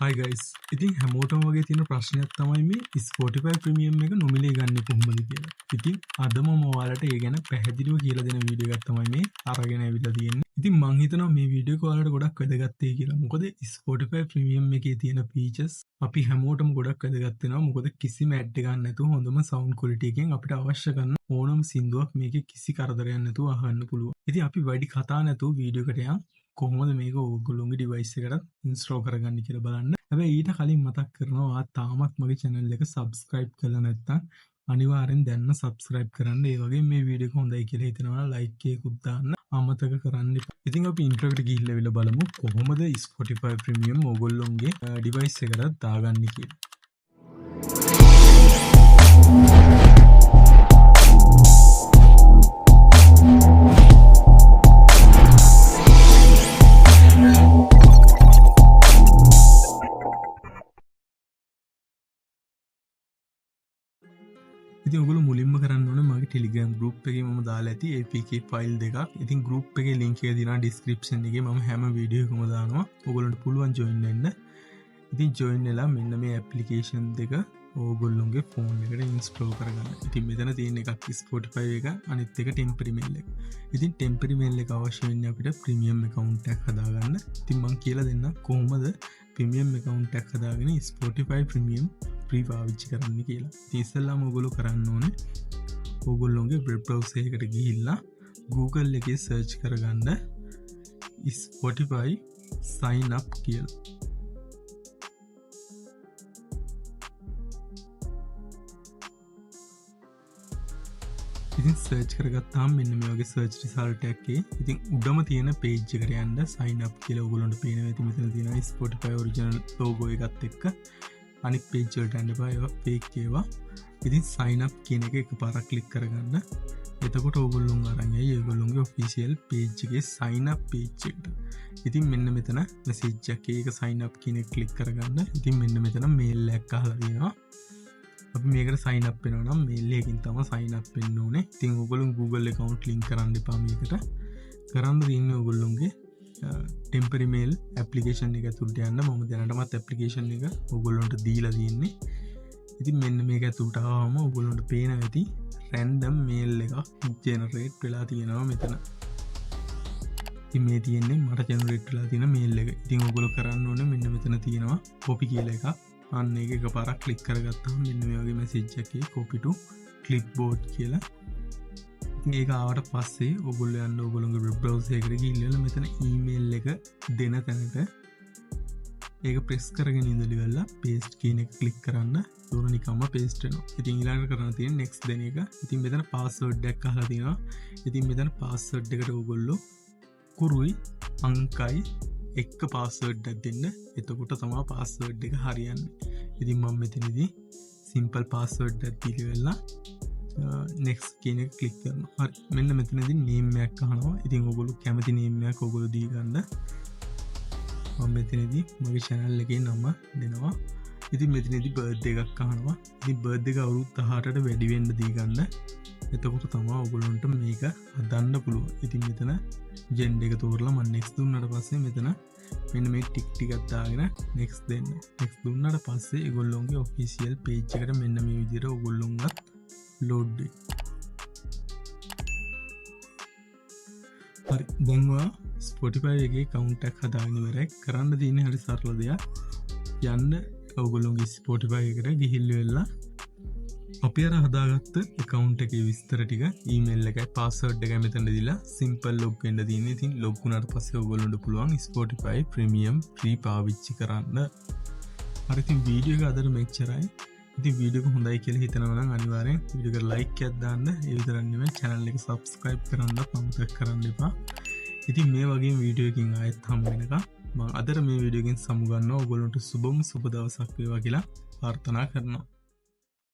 Hi guys. ඉතින් හැමෝටම වගේ තියෙන ප්‍රශ්නයක් තමයි මේ Spotify Premium එක නොමිලේ ගන්න කොහොමද කියලා. ඉතින් අද මම ඔයාලට ඒ ගැන පැහැදිලිව කියලා දෙන වීඩියෝ එකක් තමයි මේ අරගෙන ඇවිල්ලා තියෙන්නේ. ඉතින් මම හිතනවා මේ වීඩියෝ එක ඔයාලට ගොඩක් වැදගත් වෙයි කියලා. මොකද Spotify Premium එකේ තියෙන features අපි හැමෝටම ගොඩක් වැදගත් වෙනවා. මොකද කිසිම ඇඩ් එකක් නැතුව හොඳම sound quality එකෙන් අපිට අවශ්‍ය කරන ඕනම සින්දුවක් මේකේ කිසි කරදරයක් නැතුව අහන්න පුළුවන්. ඉතින් අපි වැඩි කතා නැතුව වීඩියෝ එකට යමු. කොහොමද මේක ඔයගොල්ලෝගේ ඩිවයිස් එකට ඉන්ස්ටෝල් කරගන්න කියලා බලන්න. හැබැයි ඊට කලින් මතක් කරනවා ඔයා තාමත් මගේ channel එක subscribe කරලා නැත්නම් අනිවාර්යෙන් දැන්ම subscribe කරන්න. ඒ වගේම මේ වීඩියෝ එක හොඳයි කියලා හිතනවා like එකකුත් දාන්න අමතක කරන්න එපා. ඉතින් අපි intro එකට ගිහිල්ලා බලමු කොහොමද Spotify Premium ඔයගොල්ලෝගේ ඩිවයිස් එකට දාගන්නේ කියලා. ඉතින් ඔයගොල්ලෝ මුලින්ම කරන්න ඕනේ මගේ Telegram group එකේ මම දාලා ඇති APK file දෙකක්. ඉතින් group එකේ link එක දිනවා description එකේ. මම හැම වීඩියෝ එකකම දානවා. ඔයගොල්ලන්ට පුළුවන් join වෙන්න. ඉතින් join වෙලා මෙන්න මේ application දෙක ඔයගොල්ලෝගේ phone එකට install කරගන්න. ඉතින් මෙතන තියෙන එකක් Spotify එක, අනිත් එක temporary mail එක. ඉතින් temporary mail එක අවශ්‍ය වෙන්නේ අපිට premium account එකක් හදාගන්න. ඉතින් මම කියලා දෙන්නම් කොහොමද premium account එකක් හදාගෙන Spotify Premium free පාවිච්චි කරන්න කියලා. ඉතින් ඉස්සෙල්ලාම ඔයගොල්ලෝ කරන්න ඕනේ ඔයගොල්ලෝගේ web browser එකට ගිහිල්ලා Google එකේ search කරගන්න Spotify sign up කියලා. ඉතින් search කරගත්තාම මෙන්න මේ වගේ search result එකක් එයි. ඉතින් උඩම තියෙන page එකට යන්න sign up කියලා ඔයගොල්ලන්ට පේනවා. ඉතින් මෙතන තියෙනවා Spotify original logo එකත් එක්ක. අනිත් page වලට යන්න එපා, ඒවා fake ඒවා. ඉතින් sign up කියන එක එකපාරක් click කරගන්න. එතකොට ඔයගොල්ලෝ අරන් යයි ඔයගොල්ලෝගේ official page එකේ sign up page එකට. ඉතින් මෙන්න මෙතන message එකේ එක sign up කියන එක click කරගන්න. ඉතින් මෙන්න මෙතන mail එකක් අහලා තියෙනවා. අපි මේකට sign up වෙනවා නම් mail එකකින් තමයි sign up වෙන්න ඕනේ. ඉතින් ඔයගොල්ලෝ Google account link කරන්න එපා මේකට. කරන්න තියෙන්නේ ඔයගොල්ලෝගේ temporary mail application එක ඇතුළට යන්න. මම දැනටමත් application එක ඔයගොල්ලන්ට දීලා තියෙන්නේ. ඉතින් මෙන්න මේක ඇතුළට ආවම ඔයගොල්ලන්ට පේනවා ඇති random mail එකක් generate වෙලා තියෙනවා මෙතන. ඉතින් මේ තියෙන්නේ මට generate වෙලා තියෙන mail එක. ඉතින් ඔයගොල්ලෝ කරන්න ඕනේ මෙන්න මෙතන තියෙනවා copy කියලා එකක්. අන්න ඒක එකපාරක් click කරගත්තාම මෙන්න මේ වගේ message එකේ copy to clipboard කියලා. ඒක ආවට පස්සේ ඔයගොල්ලෝ යන්න ඔයගොල්ලෝගේ web browser එකට ගිහිල්ලා මෙතන email එක දෙන තැනට ඒක press කරගෙන ඉඳලා paste කියන එක click කරන්න. ඒක නිකම්ම paste වෙනවා. ඉතින් ඊළඟට කරන්න තියෙන්නේ next දෙන එක. ඉතින් මෙතන password එකක් අහලා තියෙනවා. ඉතින් මෙතන password එකට ඔයගොල්ලෝ කුරුයි අංකයි එක password එකක් දෙන්න. එතකොට තමයි password එක හරියන්නේ. ඉතින් මම මෙතනදී simple password එකක් දීලා next කියන එක click කරනවා. හරි. මෙන්න මෙතනදී name එකක් අහනවා. ඉතින් ඔයගොල්ලෝ කැමති name එකක් ඔයගොල්ලෝ දී ගන්න. මම මෙතනදී මගේ channel එකේ නම දෙනවා. ඉතින් මෙතනදී birthday එකක් අහනවා. ඉතින් birthday එක අවුරුදු 18ට වැඩි වෙන්න දී ගන්න. එතකොට තමයි ඔයගොල්ලන්ට මේක හදන්න පුළුවන්. ඉතින් මෙතන gender එක තෝරලා මම next දුන්නාට පස්සේ මෙතන මෙන්න මේ ටික් ටිකක් දාගෙන next දෙන්න. next දුන්නාට පස්සේ ඒගොල්ලෝගේ official page එකට මෙන්න මේ විදිහට ඔයගොල්ලොන්වත් load වෙයි. හරි. දැන් ඔයා Spotify එකේ account එකක් හදාගෙන ඉවරයි. කරන්න තියෙන්නේ හරි සරල දෙයක්. යන්න ඔයගොල්ලෝගේ Spotify එකට ගිහිල්ලා වෙලා අපි අර හදාගත්ත account එකේ විස්තර ටික email එකයි password එකයි මෙතන දීලා simple log වෙන්න තියෙන්නේ. ඉතින් log වුණාට පස්සේ ඔයගොල්ලන්ට පුළුවන් Spotify Premium free පාවිච්චි කරන්න. හරි. ඉතින් වීඩියෝ එක අදට මෙච්චරයි. ඉතින් වීඩියෝ එක හොඳයි කියලා හිතනවා නම් අනිවාර්යෙන් වීඩියෝ එකට like එකක් දාන්න. ඒ විතරක් නෙමෙයි channel එක subscribe කරන්නත් අමතක කරන්න එපා. ඉතින් මේ වගේ වීඩියෝ එකකින් ආයෙත් හම්බ වෙනකම් මම අදට මේ වීඩියෝ එකෙන් සමු ගන්නවා. ඔයගොල්ලන්ට සුබ දවසක් වේවා කියලා ප්‍රාර්ථනා කරනවා.